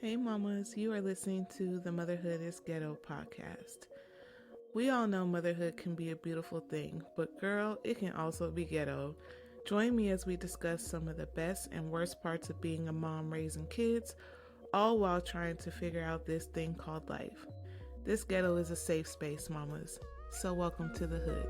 Hey mamas, you are listening to the Motherhood is Ghetto podcast. We all know motherhood can be a beautiful thing, but girl, it can also be ghetto. Join me as we discuss some of the best and worst parts of being a mom raising kids, all while trying to figure out this thing called life. This ghetto is a safe space, mamas. So welcome to the hood.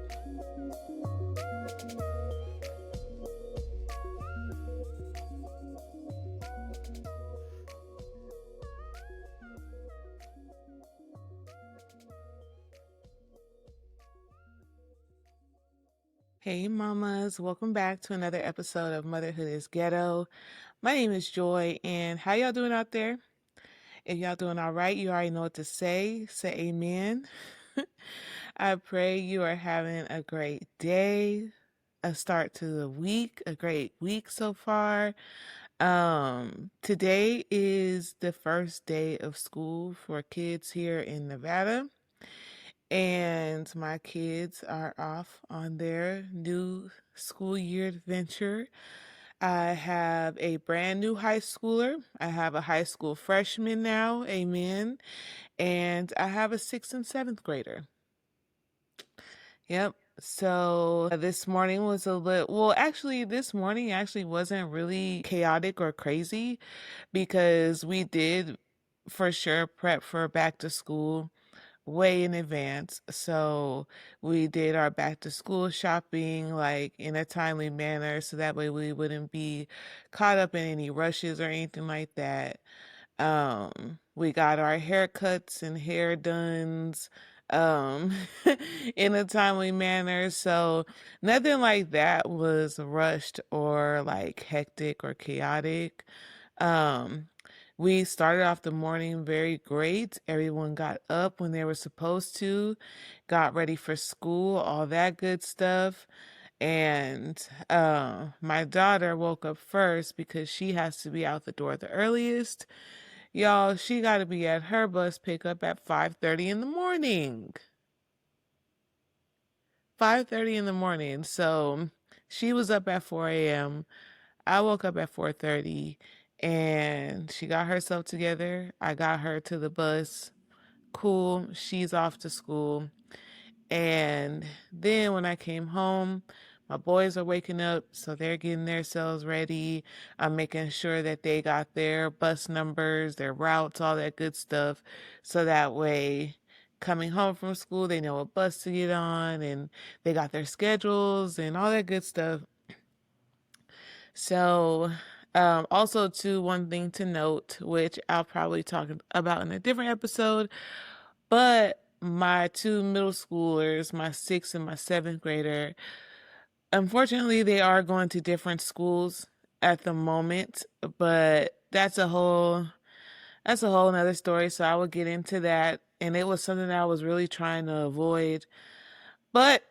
Hey mamas, welcome back to another episode of Motherhood is Ghetto. My name is Joy, and how y'all doing out there? If y'all doing all right, you already know what to say. Say amen. I pray you are having a great day, a start to the week, a great week so far. Today is the first day of school for kids here in Nevada, and my kids are off on their new school year adventure. I have a brand new high schooler. I have a high school freshman now, amen. And I have a sixth and seventh grader. Yep. So this morning was a little, well, actually, this morning actually wasn't really chaotic or crazy because we did for sure prep for back to school way in advance. So we did our back to school shopping like in a timely manner so that way we wouldn't be caught up in any rushes or anything like that. We got our haircuts and hair dones um in a timely manner. So nothing like that was rushed or like hectic or chaotic. Um we started off the morning very great. Everyone got up when they were supposed to, got ready for school, all that good stuff. And my daughter woke up first because she has to be out the door the earliest. Y'all, she got to be at her bus pickup at 5:30 in the morning. 5:30 in the morning. So she was up at 4 a.m. I woke up at 4:30 and she got herself together. I got her to the bus. Cool. She's off to school. And then when I came home, my boys are waking up, so they're getting themselves ready. I'm making sure that they got their bus numbers, their routes, all that good stuff. So that way, coming home from school, they know what bus to get on and they got their schedules and all that good stuff. So, also, too, one thing to note, which I'll probably talk about in a different episode, but my two middle schoolers, my sixth and my seventh grader, unfortunately, they are going to different schools at the moment, but that's a whole nother story. So I will get into that. And it was something that I was really trying to avoid. But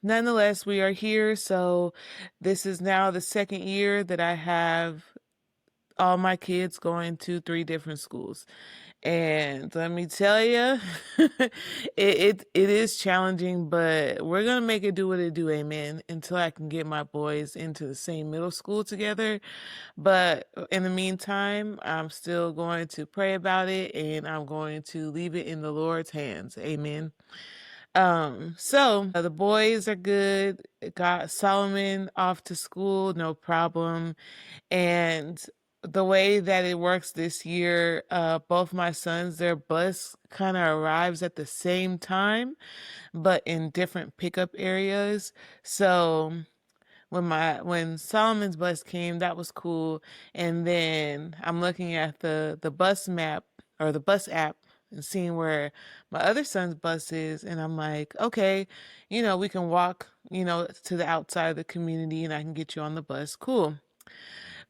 nonetheless, we are here. So this is now the second year that I have all my kids going to three different schools. And let me tell you, it is challenging, but we're gonna make it do what it do, amen, until I can get my boys into the same middle school together. But in the meantime, I'm still going to pray about it and I'm going to leave it in the Lord's hands, amen. So the boys are good. Got Solomon off to school, no problem. And the way that it works this year, both my sons, their bus kind of arrives at the same time, but in different pickup areas. So when Solomon's bus came, that was cool. And then I'm looking at the bus map or the bus app and seeing where my other son's bus is, and I'm like, okay, we can walk, to the outside of the community and I can get you on the bus. Cool.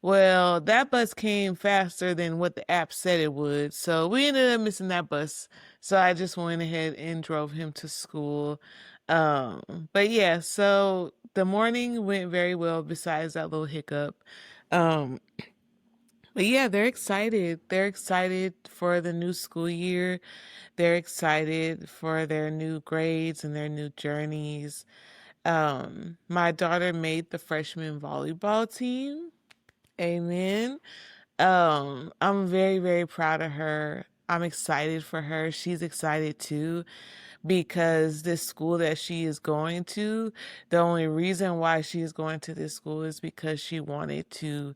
Well, that bus came faster than what the app said it would, so we ended up missing that bus. So I just went ahead and drove him to school. But yeah, so the morning went very well besides that little hiccup. Um, but yeah, they're excited. They're excited for the new school year. They're excited for their new grades and their new journeys. My daughter made the freshman volleyball team. Amen. I'm very, very proud of her. I'm excited for her. She's excited too because this school that she is going to, the only reason why she is going to this school is because she wanted to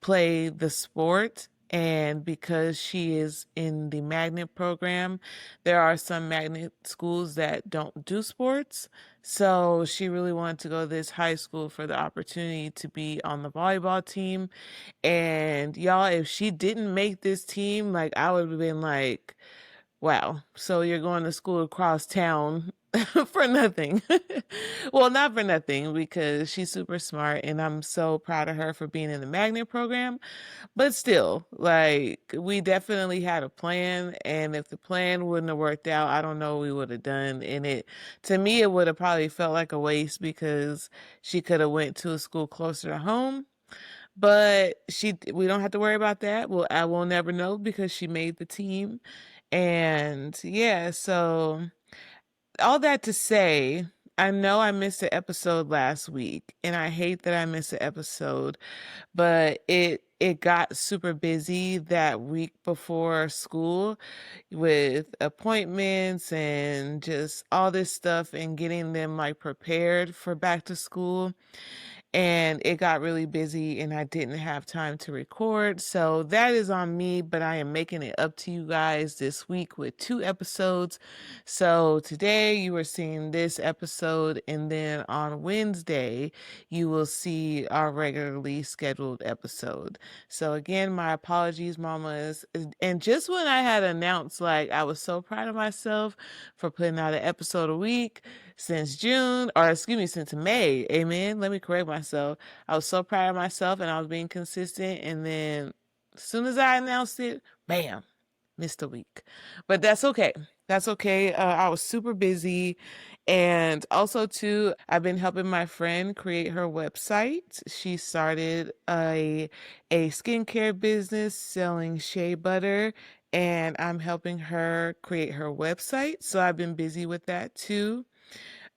play the sport. And because she is in the magnet program, there are some magnet schools that don't do sports. So she really wanted to go to this high school for the opportunity to be on the volleyball team. And y'all, if she didn't make this team, like I would have been like, wow, so you're going to school across town for nothing. Well, not for nothing because she's super smart and I'm so proud of her for being in the magnet program. But still, like we definitely had a plan, and if the plan wouldn't have worked out, I don't know what we would have done. And it, to me, it would have probably felt like a waste because she could have went to a school closer to home. But we don't have to worry about that. Well, I will never know because she made the team. And yeah, so all that to say, I know I missed an episode last week, and I hate that I missed an episode, but it got super busy that week before school with appointments and just all this stuff and getting them like prepared for back to school, and it got really busy and I didn't have time to record. So that is on me, but I am making it up to you guys this week with 2 episodes. So today you are seeing this episode, and then on Wednesday you will see our regularly scheduled episode. So again, my apologies, mamas. And just when I had announced, like, I was so proud of myself for putting out an episode a week since June, or excuse me, since May. Amen. Let me correct myself. I was so proud of myself and I was being consistent. And then as soon as I announced it, bam, missed a week. But that's okay. That's okay. I was super busy. And also, too, I've been helping my friend create her website. She started a skincare business selling shea butter, and I'm helping her create her website. So I've been busy with that too.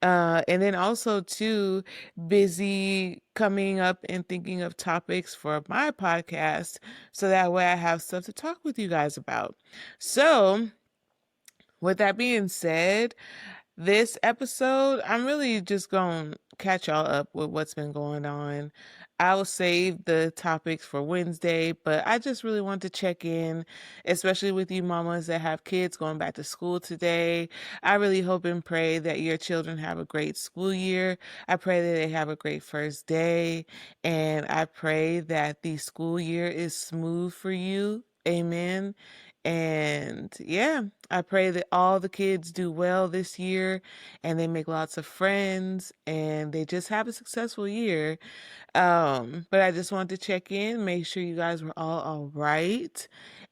And then also too busy coming up and thinking of topics for my podcast so that way I have stuff to talk with you guys about. So, with that being said, this episode, I'm really just going to catch y'all up with what's been going on. I will save the topics for Wednesday, but I just really want to check in, especially with you mamas that have kids going back to school today. I really hope and pray that your children have a great school year. I pray that they have a great first day, and I pray that the school year is smooth for you. Amen. And yeah, I pray that all the kids do well this year and they make lots of friends and they just have a successful year. But I just wanted to check in, make sure you guys were all right,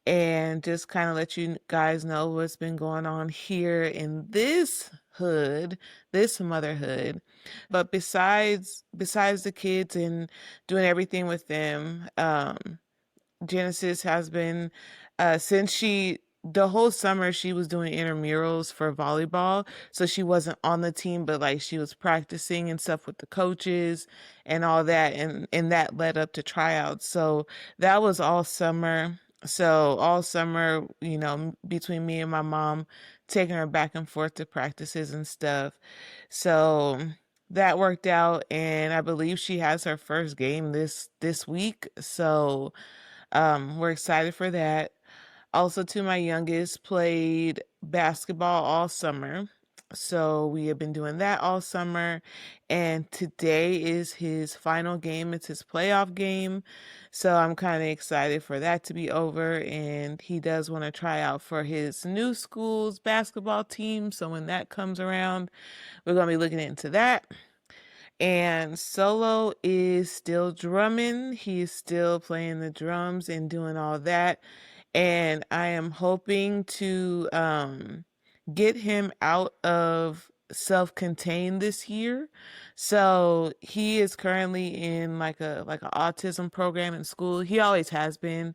and just kind of let you guys know what's been going on here in this hood, this motherhood. But besides the kids and doing everything with them, Genesis has been since the whole summer she was doing intramurals for volleyball. So she wasn't on the team, but like she was practicing and stuff with the coaches and all that, and that led up to tryouts. So that was all summer. So all summer, between me and my mom taking her back and forth to practices and stuff. So that worked out, and I believe she has her first game this week. So we're excited for that. Also, to my youngest, played basketball all summer. So we have been doing that all summer. And today is his final game. It's his playoff game. So I'm kind of excited for that to be over. And he does want to try out for his new school's basketball team. So when that comes around, we're going to be looking into that. And Solo is still drumming. He's still playing the drums and doing all that. And I am hoping to get him out of self-contained this year. So he is currently in like a autism program in school. He always has been.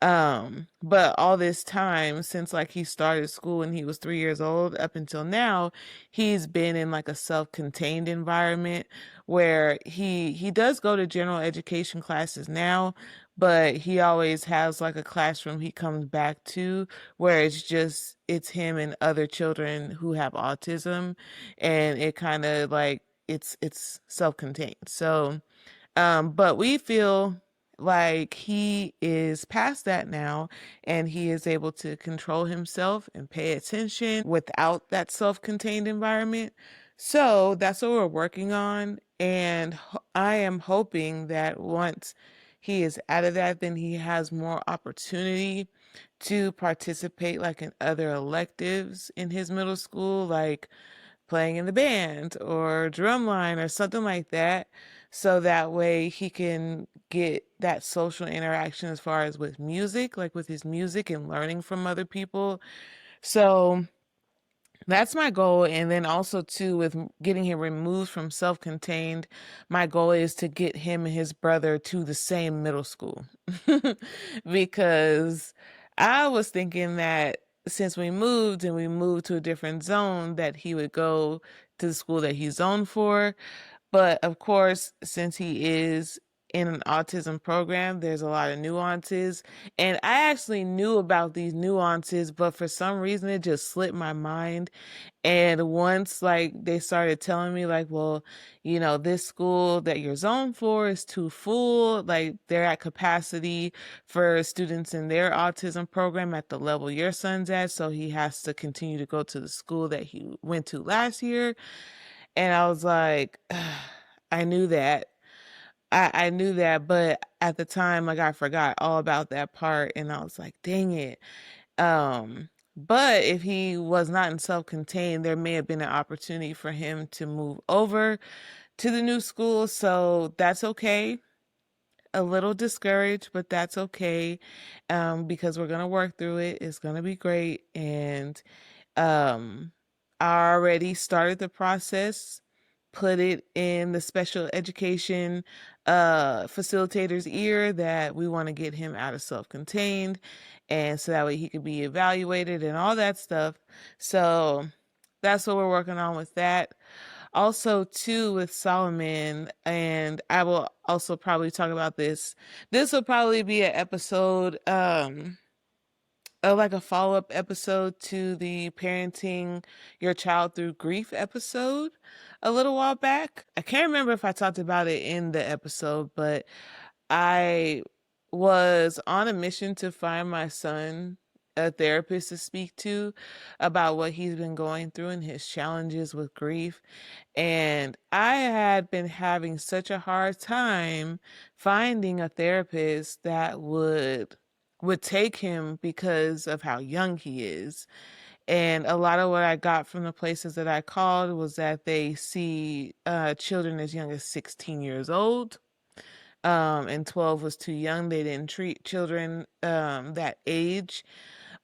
But all this time since like he started school when he was 3 years old up until now, he's been in like a self-contained environment where he does go to general education classes now, but he always has like a classroom he comes back to where it's him and other children who have autism, and it kind of like it's self-contained. So but we feel like he is past that now, and he is able to control himself and pay attention without that self-contained environment. So that's what we're working on. And I am hoping that once he is out of that, then he has more opportunity to participate like in other electives in his middle school, like playing in the band or drumline or something like that, so that way he can get that social interaction as far as with music, like with his music and learning from other people. So that's my goal. And then also too, with getting him removed from self-contained, my goal is to get him and his brother to the same middle school. Because I was thinking that since we moved and we moved to a different zone, that he would go to the school that he's zoned for. But of course, since he is in an autism program, there's a lot of nuances. And I actually knew about these nuances, but for some reason it just slipped my mind. And once like they started telling me like, well, this school that you're zoned for is too full, like they're at capacity for students in their autism program at the level your son's at, so he has to continue to go to the school that he went to last year. And I was like, I knew that. I knew that, but at the time, like I forgot all about that part, and I was like, dang it. But if he was not in self-contained, there may have been an opportunity for him to move over to the new school. So that's okay. A little discouraged, but that's okay. Because we're gonna work through it. It's gonna be great. And um, I already started the process, put it in the special education facilitator's ear that we want to get him out of self-contained, and so that way he could be evaluated and all that stuff. So that's what we're working on with that. Also, too, with Solomon, and I will also probably talk about this. This will probably be an episode, like a follow-up episode to the parenting your child through grief episode a little while back. I can't remember if I talked about it in the episode, but I was on a mission to find my son a therapist to speak to about what he's been going through and his challenges with grief. And I had been having such a hard time finding a therapist that would take him because of how young he is. And a lot of what I got from the places that I called was that they see children as young as 16 years old. And 12 was too young. They didn't treat children that age.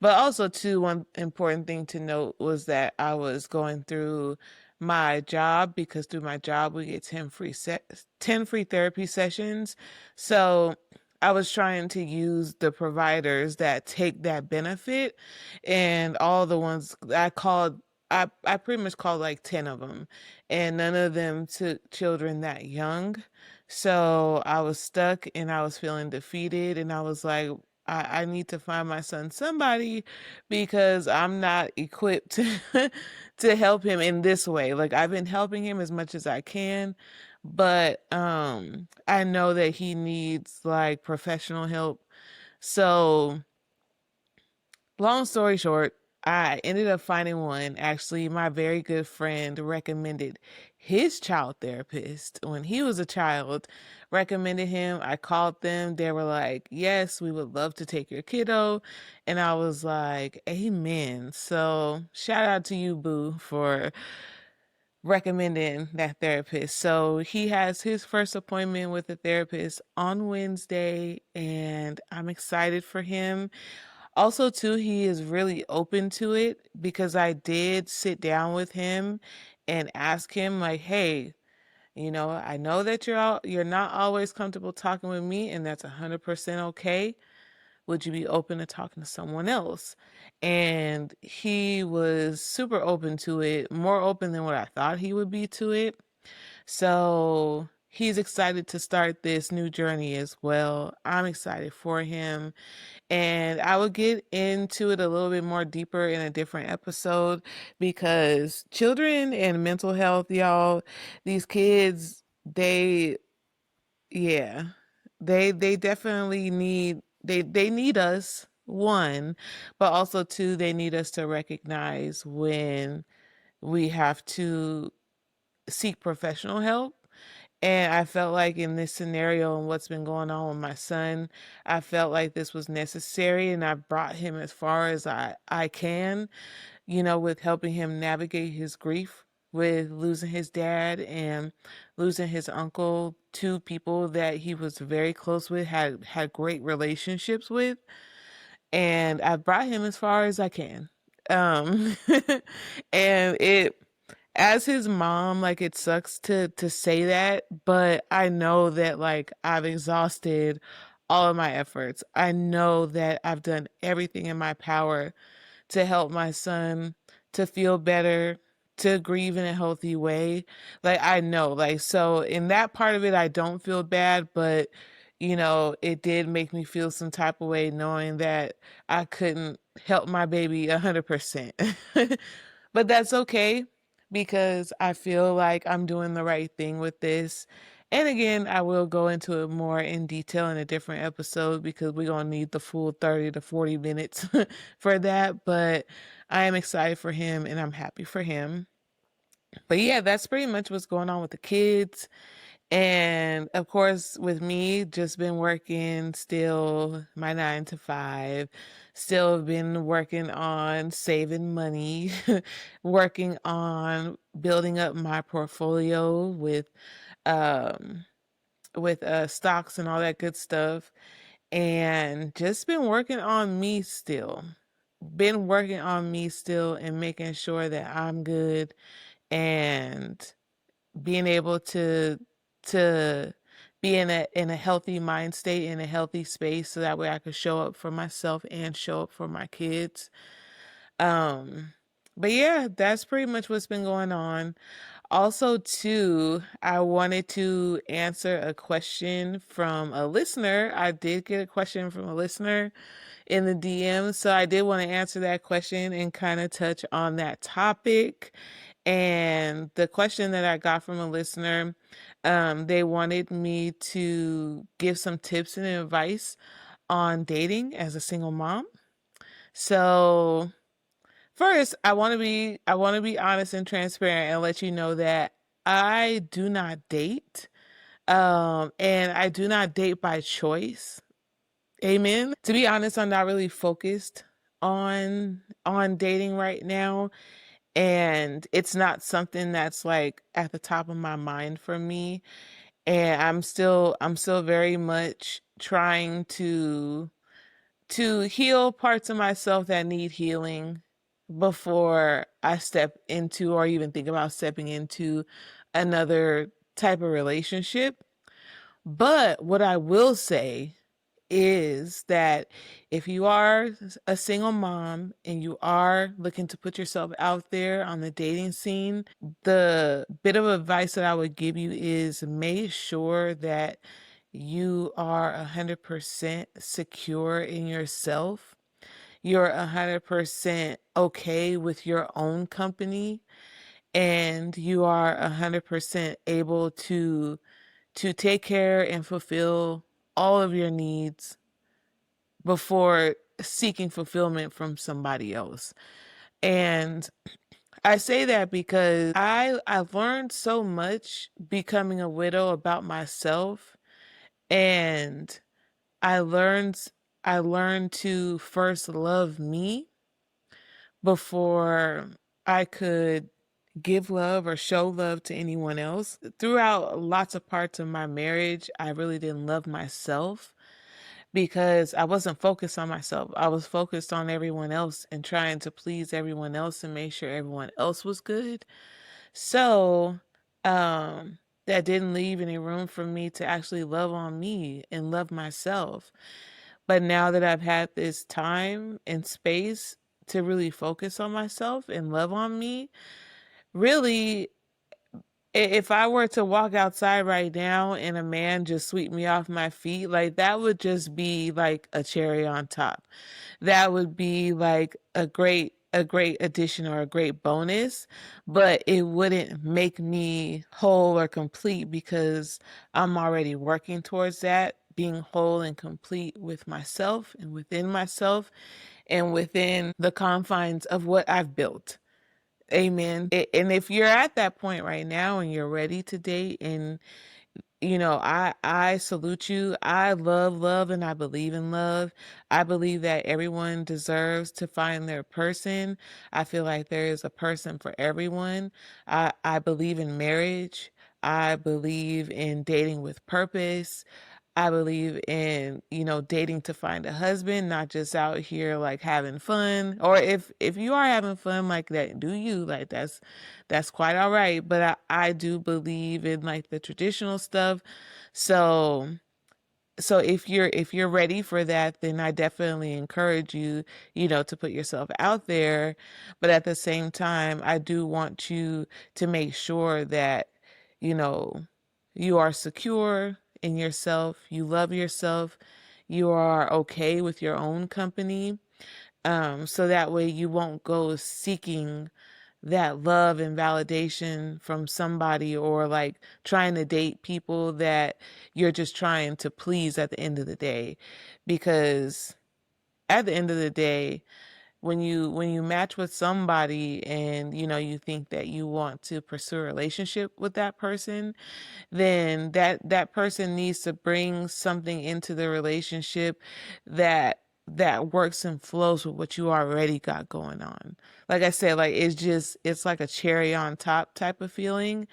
But also, too, one important thing to note was that I was going through my job, because through my job we get 10 free therapy sessions. So I was trying to use the providers that take that benefit, and all the ones I called, I pretty much called like 10 of them, and none of them took children that young. So I was stuck and I was feeling defeated, and I was like, I need to find my son somebody, because I'm not equipped to help him in this way. Like, I've been helping him as much as I can, but I know that he needs like professional help. So long story short, I ended up finding one. Actually, my very good friend recommended his child therapist when he was a child, recommended him. I called them. They were like, yes, we would love to take your kiddo. And I was like, amen. So shout out to you, Boo, for recommending that therapist. So he has his first appointment with a therapist on Wednesday, and I'm excited for him. Also, too, he is really open to it, because I did sit down with him and ask him like, hey, I know that you're not always comfortable talking with me, and that's 100% okay. Would you be open to talking to someone else? And he was super open to it, more open than what I thought he would be to it. So he's excited to start this new journey as well. I'm excited for him. And I will get into it a little bit more deeper in a different episode because children and mental health, y'all, these kids, yeah, they definitely they need us, one, but also two, they need us to recognize when we have to seek professional help. And I felt like in this scenario and what's been going on with my son, I felt like this was necessary, and I brought him as far as I can, with helping him navigate his grief with losing his dad and losing his uncle, two people that he was very close with, had great relationships with, and I brought him as far as I can. Um and it as his mom, like, it sucks to say that, but I know that, like, I've exhausted all of my efforts. I know that I've done everything in my power to help my son to feel better, to grieve in a healthy way. Like, I know, like, so in that part of it, I don't feel bad, but it did make me feel some type of way knowing that I couldn't help my baby 100%. But that's okay because I feel like I'm doing the right thing with this. And again, I will go into it more in detail in a different episode because we're going to need the full 30 to 40 minutes for that. But I am excited for him and I'm happy for him. But yeah, that's pretty much what's going on with the kids. And of course, with me, just been working still my 9 to 5, still been working on saving money, working on building up my portfolio um with stocks and all that good stuff, and just been working on me still. Been working on me still and making sure that I'm good and being able to be in a healthy mind state, in a healthy space, so that way I could show up for myself and show up for my kids. Um, but yeah, that's pretty much what's been going on. Also, too, I wanted to answer a question from a listener. I did get a question from a listener in the DM, so I did want to answer that question and kind of touch on that topic. And the question that I got from a listener, they wanted me to give some tips and advice on dating as a single mom. So first, I want to be honest and transparent and let you know that I do not date. And I do not date by choice. Amen. To be honest, I'm not really focused on dating right now, and it's not something that's like at the top of my mind for me. And I'm still very much trying to heal parts of myself that need healing before I step into or even think about stepping into another type of relationship. But what I will say is that if you are a single mom and you are looking to put yourself out there on the dating scene, the bit of advice that I would give you is make sure that you are 100% secure in yourself. You're 100% okay with your own company, and you are 100% able to take care and fulfill all of your needs before seeking fulfillment from somebody else. And I say that because I've learned so much becoming a widow about myself, and I learned I learned to first love me before I could give love or show love to anyone else. Throughout lots of parts of my marriage, I really didn't love myself because I wasn't focused on myself. I was focused on everyone else and trying to please everyone else and make sure everyone else was good. So, that didn't leave any room for me to actually love on me and love myself. But now that I've had this time and space to really focus on myself and love on me, really, If I were to walk outside right now and a man just sweep me off my feet, like that would just be like a cherry on top. That would be like a great addition or a great bonus, but it wouldn't make me whole or complete because I'm already working towards that, being whole and complete with myself and within myself and within the confines of what I've built. Amen. And if you're at that point right now and you're ready to date, and I salute you. I love and I believe in love. I believe that everyone deserves to find their person. I feel like there is a person for everyone. I believe in marriage. I believe in dating with purpose. I believe in, dating to find a husband, not just out here like having fun. Or if you are having fun like that, do you? Like that's quite all right. But I do believe in like the traditional stuff. So so if you're ready for that, then I definitely encourage you, to put yourself out there. But at the same time, I do want you to make sure that, you know, you are secure in yourself, you love yourself, you are okay with your own company. So that way you won't go seeking that love and validation from somebody, or like trying to date people that you're just trying to please at the end of the day. Because at the end of the day, when you match with somebody and you think that you want to pursue a relationship with that person, then that person needs to bring something into the relationship that works and flows with what you already got going on. Like I said, like it's like a cherry on top type of feeling,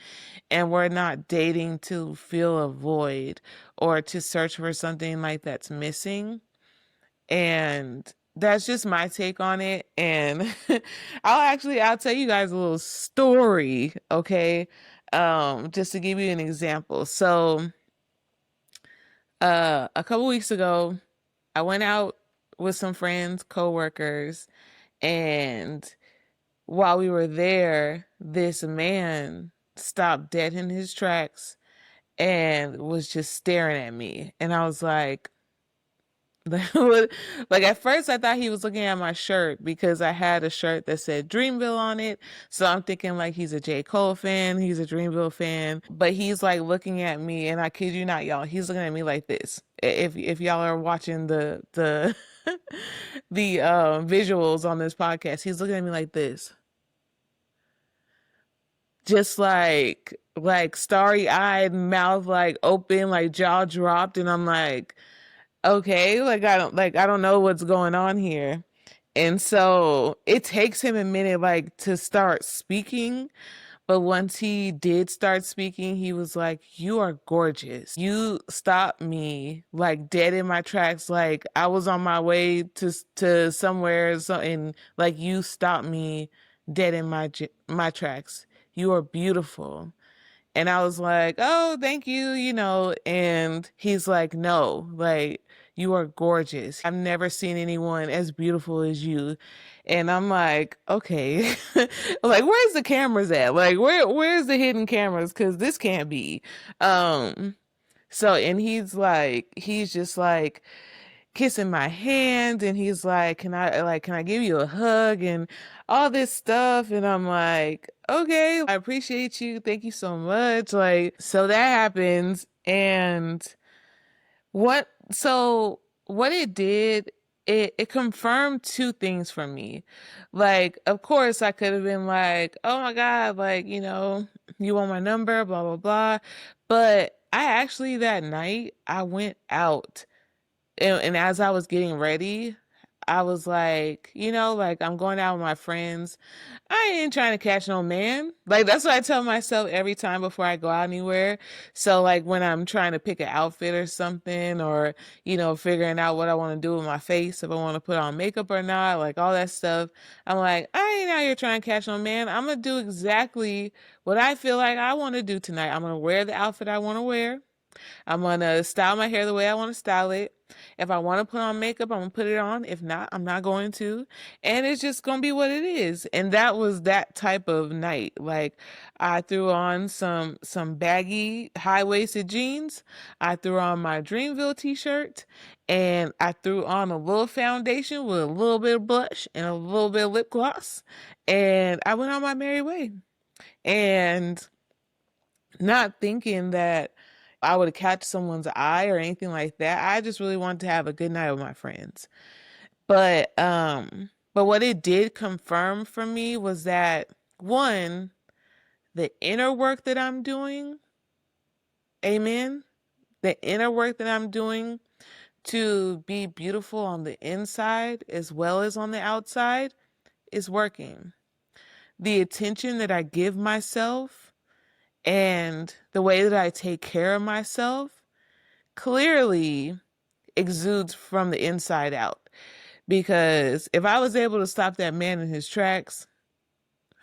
and we're not dating to fill a void or to search for something like that's missing. And that's just my take on it. And I'll tell you guys a little story, okay? Just to give you an example. So a couple weeks ago, I went out with some friends, coworkers, and while we were there, this man stopped dead in his tracks and was just staring at me. And I was like, like at first I thought he was looking at my shirt because I had a shirt that said Dreamville on it. So I'm thinking like he's a J. Cole fan, he's a Dreamville fan. But he's like looking at me, and I kid you not, y'all, he's looking at me like this. If y'all are watching the the visuals on this podcast, he's looking at me like this. Just like starry eyed, mouth like open, like jaw dropped, and I'm like, okay, like I don't know what's going on here. And so it takes him a minute like to start speaking, but once he did start speaking, he was like, "You are gorgeous. You stopped me like dead in my tracks. Like I was on my way to somewhere, so and like you stopped me dead in my tracks. You are beautiful." And I was like, "Oh, thank you, And he's like, "No, like you are gorgeous. I've never seen anyone as beautiful as you." And I'm like, "Okay." Like, where's the cameras at? Like, where's the hidden cameras? Because this can't be. Um, and he's just like kissing my hand, and he's like, can I give you a hug and all this stuff?" And I'm like, "Okay, I appreciate you. Thank you so much." Like, so that happens. And what it did, it confirmed two things for me. Like, of course I could have been like, "Oh my God, like, you want my number, blah blah blah." But I actually, that night, I went out, and as I was getting ready, I was like, like I'm going out with my friends. I ain't trying to catch no man. Like that's what I tell myself every time before I go out anywhere. So like when I'm trying to pick an outfit or something, or figuring out what I want to do with my face, if I want to put on makeup or not, like all that stuff, I'm like, I ain't out here trying to catch no man. I'm gonna do exactly what I feel like I want to do tonight. I'm gonna wear the outfit I want to wear. I'm gonna style my hair the way I want to style it. If I want to put on makeup, I'm gonna put it on. If not, I'm not going to. And it's just gonna be what it is. And that was that type of night. Like I threw on some baggy high-waisted jeans. I threw on my Dreamville t-shirt and I threw on a little foundation with a little bit of blush and a little bit of lip gloss. And I went on my merry way. And not thinking that I would catch someone's eye or anything like that. I just really wanted to have a good night with my friends. But what it did confirm for me was that one, the inner work that I'm doing, amen, the inner work that I'm doing to be beautiful on the inside as well as on the outside is working. The attention that I give myself and the way that I take care of myself clearly exudes from the inside out. Because if I was able to stop that man in his tracks,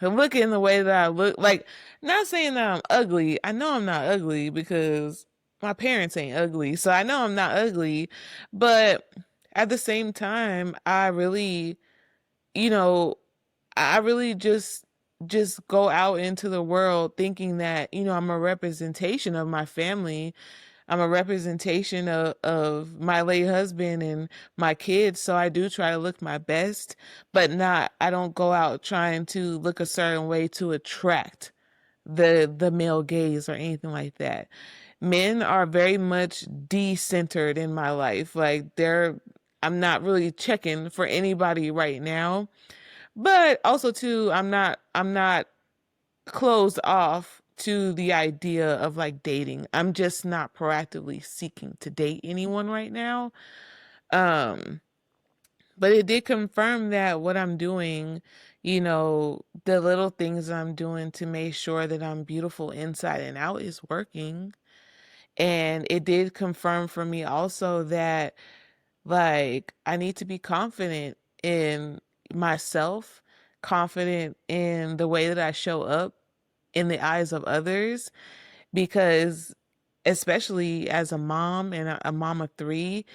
look in the way that I look, like, not saying that I'm ugly. I know I'm not ugly because my parents ain't ugly. So I know I'm not ugly. But at the same time, I really, you know, I really just go out into the world thinking that, I'm a representation of my family. I'm a representation of my late husband and my kids. So I do try to look my best, but I don't go out trying to look a certain way to attract the male gaze or anything like that. Men are very much de-centered in my life. I'm not really checking for anybody right now. But also too, I'm not closed off to the idea of like dating. I'm just not proactively seeking to date anyone right now. Um, but it did confirm that what I'm doing, the little things I'm doing to make sure that I'm beautiful inside and out is working. And it did confirm for me also that like I need to be confident in myself, confident in the way that I show up in the eyes of others, because especially as a mom and a mom of three,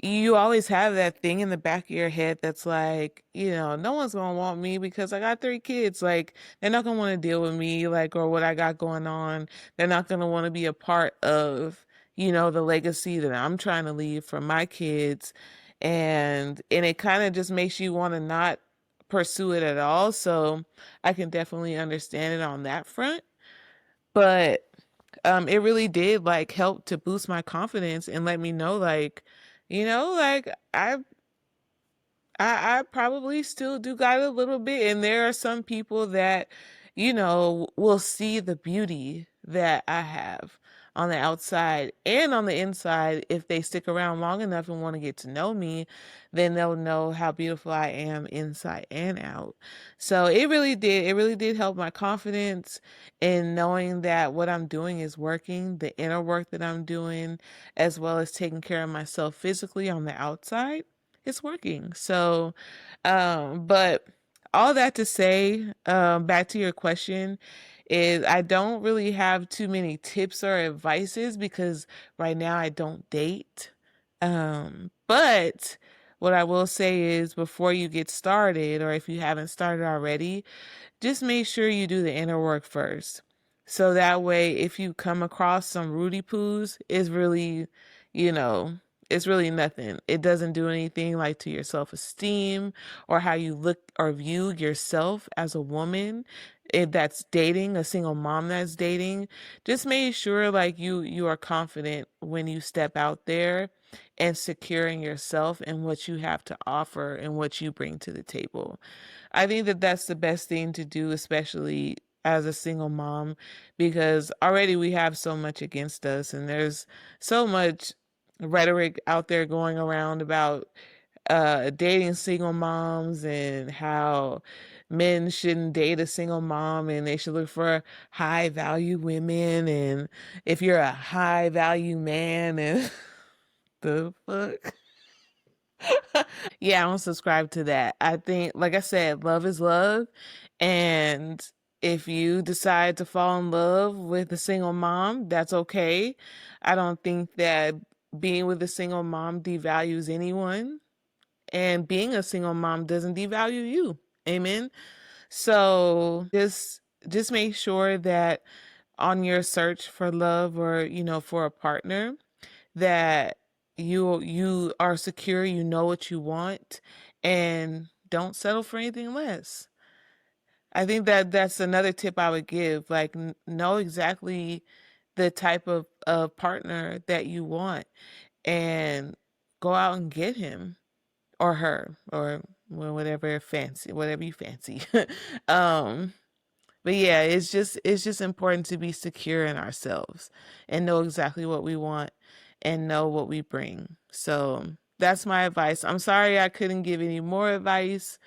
you always have that thing in the back of your head that's like, no one's gonna want me because I got three kids. Like, they're not gonna want to deal with me, like, or what I got going on. They're not gonna want to be a part of, the legacy that I'm trying to leave for my kids. And it kind of just makes you want to not pursue it at all. So I can definitely understand it on that front. But it really did like help to boost my confidence and let me know like, like I probably still do got a little bit. And there are some people that, will see the beauty that I have on the outside and on the inside. If they stick around long enough and want to get to know me, then they'll know how beautiful I am inside and out. So it really did help my confidence in knowing that what I'm doing is working, the inner work that I'm doing, as well as taking care of myself physically on the outside, it's working. So, but all that to say, back to your question, is I don't really have too many tips or advices because right now I don't date. But what I will say is before you get started, or if you haven't started already, just make sure you do the inner work first. So that way, if you come across some Rudy poos, you know, it's really nothing. It doesn't do anything like to your self-esteem or how you look or view yourself as a woman that's dating, a single mom that's dating. Just make sure like you are confident when you step out there and securing yourself and what you have to offer and what you bring to the table. I think that that's the best thing to do, especially as a single mom, because already we have so much against us, and there's so much rhetoric out there going around about dating single moms and how men shouldn't date a single mom and they should look for high value women. And if you're a high value man, and the fuck. Yeah, I don't subscribe to that. I think, like I said, love is love. And If you decide to fall in love with a single mom, that's okay. I don't think that being with a single mom devalues anyone, and being a single mom doesn't devalue you. Amen. So just make sure that on your search for love, or for a partner, that you are secure, you know what you want, and don't settle for anything less. I think that that's another tip I would give. Like, know exactly the type of partner that you want, and go out and get him or her, or whatever you fancy. um but yeah, it's just important to be secure in ourselves and know exactly what we want and know what we bring. So that's my advice. I'm sorry I couldn't give any more advice.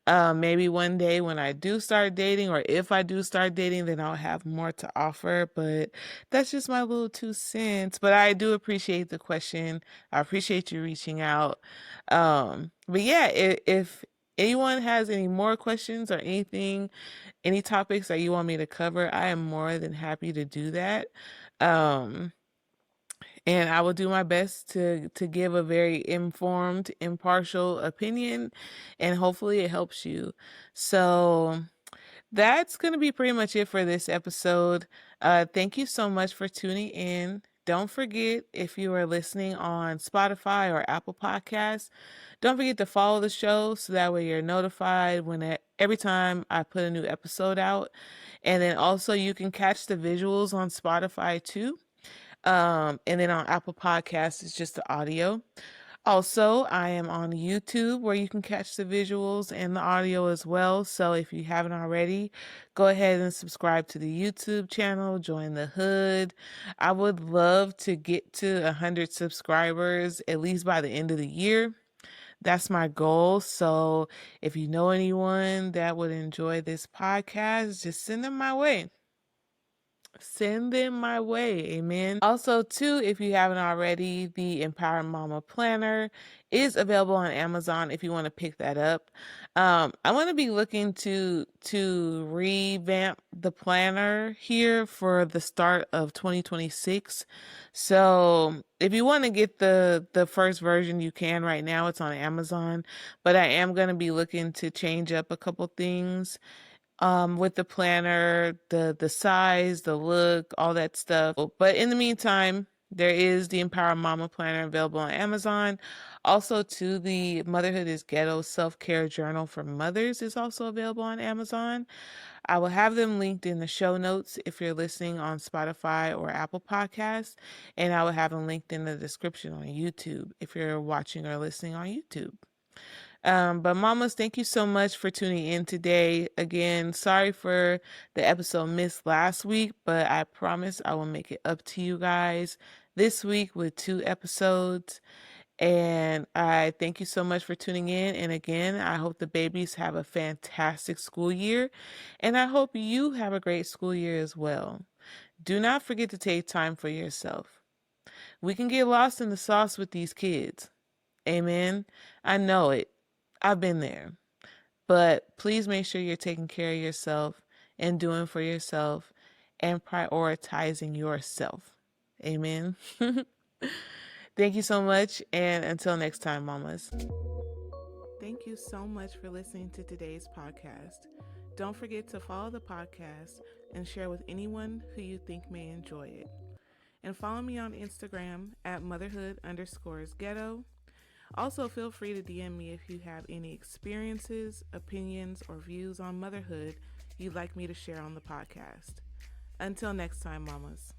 Maybe one day when I do start dating, or if I do start dating, then I'll have more to offer. But that's just my little 2 cents. But I do appreciate the question. I appreciate you reaching out. But yeah, if anyone has any more questions or anything, any topics that you want me to cover, I am more than happy to do that. Um, and I will do my best to give a very informed, impartial opinion, and hopefully it helps you. So that's going to be pretty much it for this episode. Thank you so much for tuning in. Don't forget, if you are listening on Spotify or Apple Podcasts, don't forget to follow the show so that way you're notified every time I put a new episode out. And then also you can catch the visuals on Spotify too. And then on Apple Podcasts, it's just the audio. Also, I am on YouTube where you can catch the visuals and the audio as well. So if you haven't already, go ahead and subscribe to the YouTube channel, join the hood. I would love to get to 100 subscribers at least by the end of the year. That's my goal. So if you know anyone that would enjoy this podcast, just send them my way. Send them my way. Amen. Also, too, if you haven't already, the Empower Mama Planner is available on Amazon if you want to pick that up. I want to be looking to revamp the planner here for the start of 2026. So if you want to get the first version, you can right now. It's on Amazon, but I am going to be looking to change up a couple things with the planner, the size, the look, all that stuff. But in the meantime, there is the Empower Mama Planner available on Amazon. Also, too, the Motherhood is Ghetto Self-Care Journal for Mothers is also available on Amazon. I will have them linked in the show notes if you're listening on Spotify or Apple Podcasts, and I will have them linked in the description on YouTube if you're watching or listening on YouTube. But mamas, thank you so much for tuning in today. Again, sorry for the episode missed last week, but I promise I will make it up to you guys this week with 2 episodes. And I thank you so much for tuning in. And again, I hope the babies have a fantastic school year. And I hope you have a great school year as well. Do not forget to take time for yourself. We can get lost in the sauce with these kids. Amen. I know it. I've been there. But please make sure you're taking care of yourself and doing for yourself and prioritizing yourself. Amen. Thank you so much. And until next time, mamas. Thank you so much for listening to today's podcast. Don't forget to follow the podcast and share with anyone who you think may enjoy it. And follow me on Instagram at motherhood_ghetto. Also, feel free to DM me if you have any experiences, opinions, or views on motherhood you'd like me to share on the podcast. Until next time, mamas.